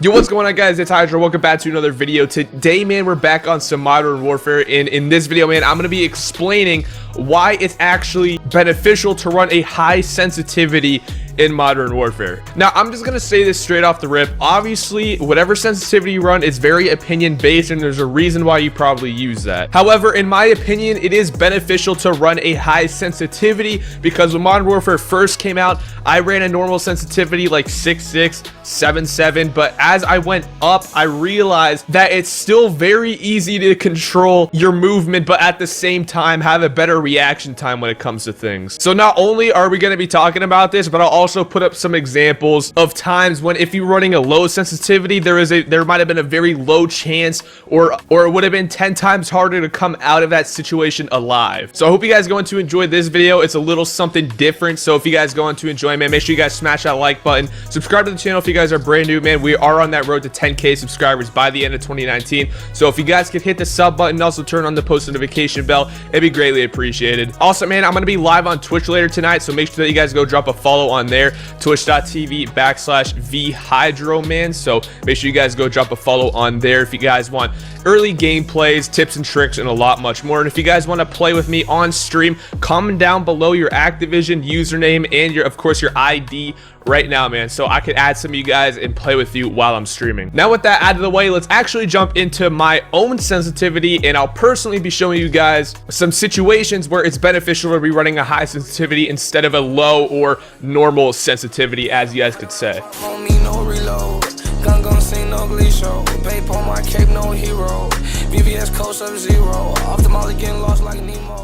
Yo, what's going on, guys? It's Hydra. Welcome back to another video. Today, man, we're back on some Modern Warfare, and in this video, man, I'm gonna be explaining why it's actually beneficial to run a high sensitivity in Modern Warfare. Now, I'm just gonna say this straight off the rip. Obviously, whatever sensitivity you run is very opinion based, and there's a reason why you probably use that. However, in my opinion, it is beneficial to run a high sensitivity because when Modern Warfare first came out, I ran a normal sensitivity like 6.6, 7.7, but as I went up, I realized that it's still very easy to control your movement, but at the same time have a better reaction time when it comes to things. So not only are we going to be talking about this, but I'll also put up some examples of times when if you're running a low sensitivity, there might have been a very low chance or it would have been 10 times harder to come out of that situation alive. So I hope you guys are going to enjoy this video. It's a little something different. So if you guys are going to enjoy, man, make sure you guys smash that like button, subscribe to the channel if you guys are brand new, man. We are on that road to 10K subscribers by the end of 2019. So if you guys could hit the sub button and also turn on the post notification bell, it'd be greatly appreciated. Also, man, I'm going to be live on Twitch later tonight, so make sure that you guys go drop a follow on there, twitch.tv/vhydroman. So make sure you guys go drop a follow on there if you guys want early gameplays, tips and tricks, and a lot much more. And if you guys want to play with me on stream, comment down below your Activision username and of course your ID right now, man, so I could add some of you guys and play with you while I'm streaming. Now with that out of the way, let's actually jump into my own sensitivity, and I'll personally be showing you guys some situations where it's beneficial to be running a high sensitivity instead of a low or normal sensitivity, as you guys could say.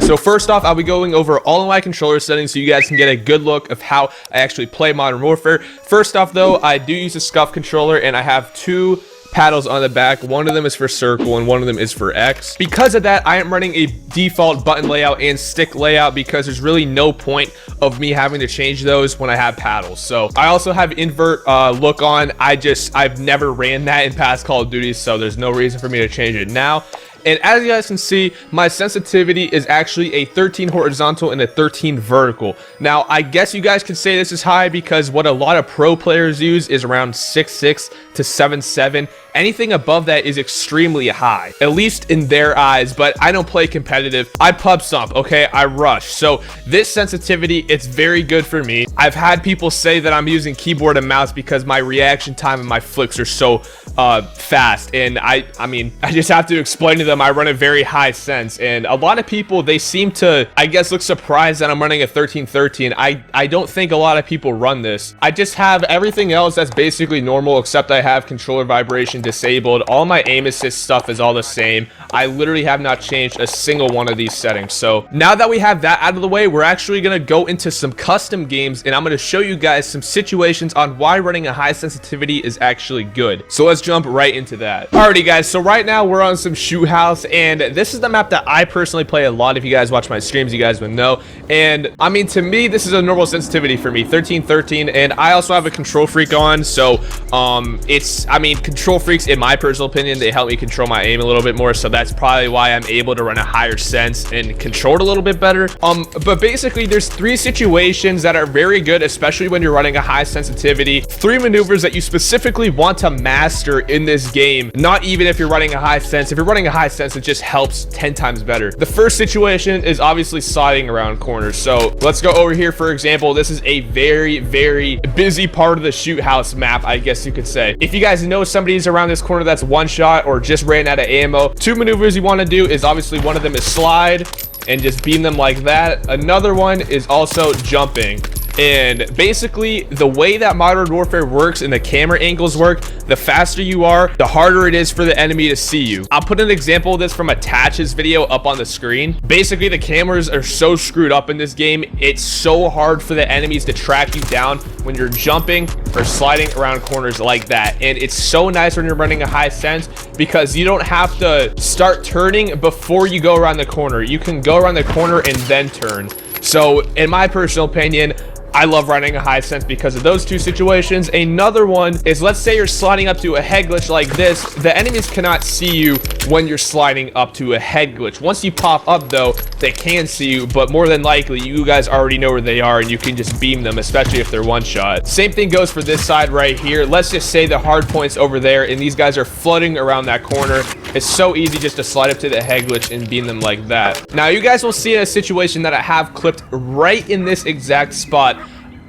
So first off, I'll be going over all of my controller settings so you guys can get a good look of how I actually play Modern Warfare. First off though, I do use a scuff controller, and I have two paddles on the back. One of them is for circle and one of them is for X. Because of that, I am running a default button layout and stick layout because there's really no point of me having to change those when I have paddles. So I also have invert look on. I've never ran that in past Call of Duty, so there's no reason for me to change it now. And as you guys can see, my sensitivity is actually a 13 horizontal and a 13 vertical. Now, I guess you guys could say this is high because what a lot of pro players use is around 6.6 to 7.7. Anything above that is extremely high, at least in their eyes, but I don't play competitive. I pub stomp, okay? I rush. So this sensitivity, it's very good for me. I've had people say that I'm using keyboard and mouse because my reaction time and my flicks are so fast, and I mean, I just have to explain to them I run a very high sense, and a lot of people, they seem to, I guess, look surprised that I'm running a 1313. I don't think a lot of people run this. I just have everything else that's basically normal, except I have controller vibration disabled. All my aim assist stuff is all the same. I literally have not changed a single one of these settings. So now that we have that out of the way, we're actually gonna go into some custom games, and I'm gonna show you guys some situations on why running a high sensitivity is actually good. So let's jump right into that. Alrighty guys, so right now we're on some shoot house, and this is the map that I personally play a lot. If you guys watch my streams, you guys would know. And I mean, to me, this is a normal sensitivity for me, 1313, and I also have a control freak on. So I mean, control freaks, in my personal opinion, they help me control my aim a little bit more, so that's probably why I'm able to run a higher sense and control it a little bit better. But basically, there's three situations that are very good, especially when you're running a high sensitivity. Three maneuvers that you specifically want to master in this game, not even if you're running a high sense. If you're running a high sense, it just helps 10 times better. The first situation is obviously sliding around corners. So let's go over here. For example, this is a very, very busy part of the shoot house map, I guess you could say. If you guys know somebody's around this corner that's one shot or just ran out of ammo, two maneuvers you want to do is obviously one of them is slide and just beam them like that. Another one is also jumping. And basically, the way that Modern Warfare works and the camera angles work, the faster you are, the harder it is for the enemy to see you. I'll put an example of this from Attach's video up on the screen. Basically, the cameras are so screwed up in this game, it's so hard for the enemies to track you down when you're jumping or sliding around corners like that. And it's so nice when you're running a high sense because you don't have to start turning before you go around the corner. You can go around the corner and then turn. So in my personal opinion, I love running a high sense because of those two situations. Another one is, let's say you're sliding up to a head glitch like this. The enemies cannot see you when you're sliding up to a head glitch. Once you pop up though, they can see you, but more than likely you guys already know where they are and you can just beam them, especially if they're one shot. Same thing goes for this side right here. Let's just say the hard point's over there and these guys are flooding around that corner. It's so easy just to slide up to the head glitch and beam them like that. Now you guys will see a situation that I have clipped right in this exact spot.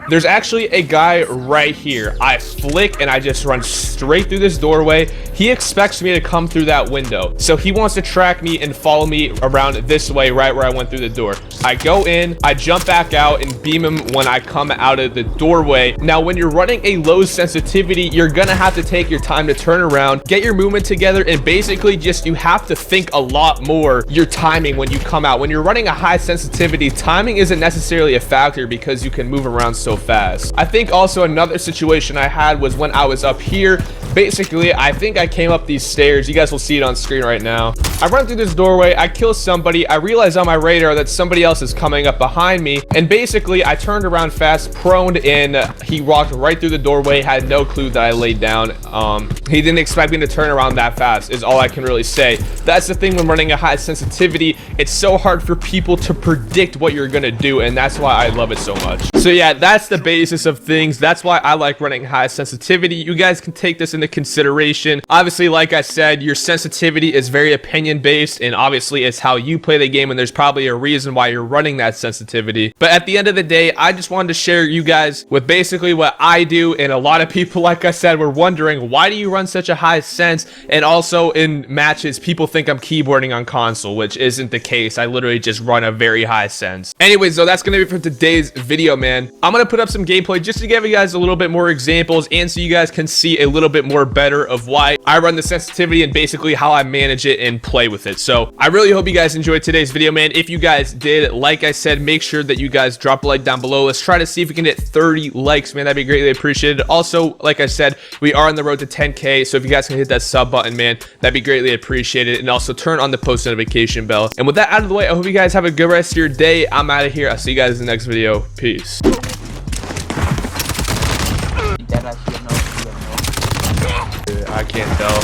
There's actually a guy right here. I flick and I just run straight through this doorway. He expects me to come through that window. So he wants to track me and follow me around this way, right where I went through the door. I go in, I jump back out and beam him when I come out of the doorway. Now, when you're running a low sensitivity, you're gonna have to take your time to turn around, get your movement together, and basically just you have to think a lot more your timing when you come out. When you're running a high sensitivity, timing isn't necessarily a factor because you can move around so fast. I think also another situation I had was when I was up here. Basically, I think I came up these stairs. You guys will see it on screen right now. I run through this doorway, I kill somebody, I realize on my radar that somebody else is coming up behind me, and basically I turned around fast, proned in, he walked right through the doorway, had no clue that I laid down. He didn't expect me to turn around that fast, is all I can really say. That's the thing when running a high sensitivity, it's so hard for people to predict what you're gonna do, and that's why I love it so much. So yeah, that's the basis of things. That's why I like running high sensitivity. You guys can take this into consideration. Obviously, like I said, your sensitivity is very opinion based, and obviously it's how you play the game, and there's probably a reason why you're running that sensitivity. But at the end of the day, I just wanted to share you guys with basically what I do, and a lot of people, like I said, were wondering, why do you run such a high sense? And also in matches, people think I'm keyboarding on console, which isn't the case. I literally just run a very high sense. Anyways, though, that's gonna be for today's video, man. I'm gonna put up some gameplay just to give you guys a little bit more examples, and so you guys can see a little bit more better of why I run the sensitivity and basically how I manage it and play with it. So I really hope you guys enjoyed today's video, man. If you guys did, like I said, make sure that you guys drop a like down below. Let's try to see if we can hit 30 likes, man. That'd be greatly appreciated. Also, like I said, we are on the road to 10K, so if you guys can hit that sub button, man, that'd be greatly appreciated. And also turn on the post notification bell. And with that out of the way, I hope you guys have a good rest of your day. I'm out of here. I'll see you guys in the next video. Peace. I can't tell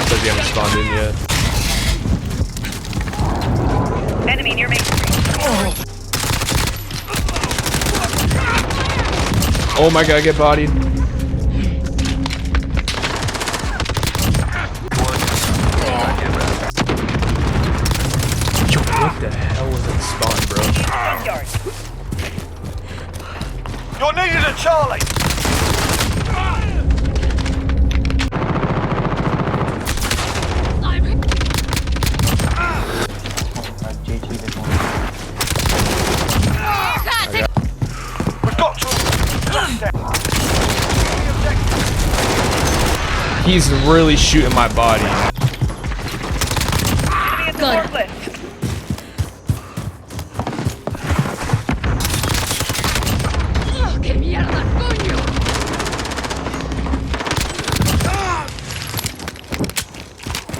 because you haven't spawned in yet. Enemy near me. Oh my god, get bodied. Yo, what the hell was that spawn, bro? You're needed at Charlie. He's really shooting my body.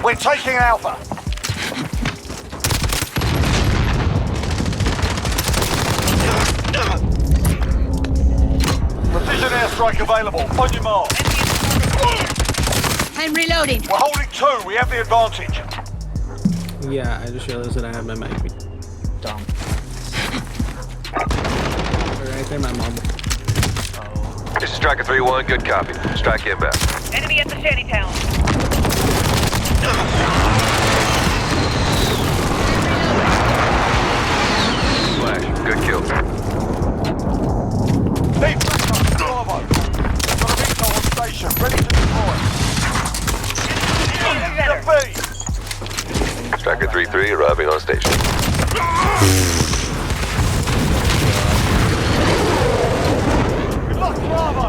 We're taking Alpha. Precision airstrike available. On your mark. I'm reloading. We're holding 2. We have the advantage. Yeah, I just realized that I have my mic dumb. Right there, my mom. Oh. This is Striker 3-1. Good copy. Strike inbound. Enemy at the shantytown. Flash. Good kill. Need backup. Bravo. Got a missile on station. Ready to deploy. Striker 3-3 arriving on station. Good luck, Bravo.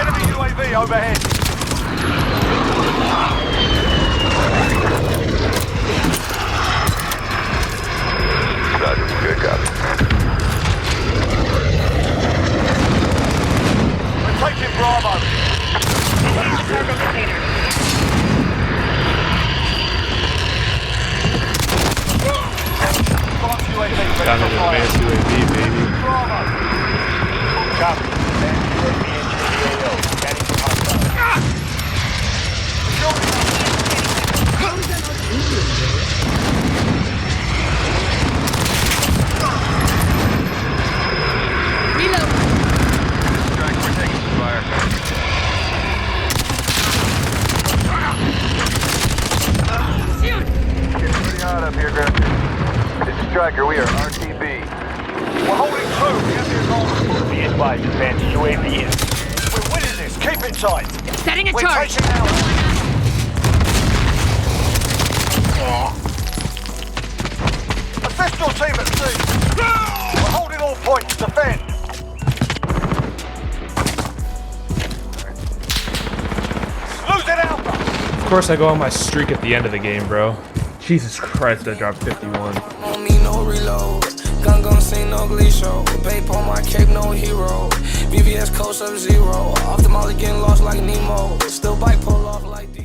Enemy UAV overhead. Roger. Good copy. We're taking Bravo. Cargo container. Copy. Then UAV entering the AO. Scanning for hostiles. Striker, we're taking some fire. Getting pretty hot up here, Grafton. This is Striker, we are RTB. We're holding true. We have the advantage. Be advised, advanced UAV in. We're winning this. Keep it tight. Setting a We're charge. taking out. Assist your team at sea. We're holding all points. Defend. Losing Alpha. Of course, I go on my streak at the end of the game, bro. Jesus Christ, I dropped 51. Don't need no reload. Gun sing no glee show. Babe on my cape, no hero. BBS code sub-zero. Off the molly getting lost like Nemo. Still bike pull off like D.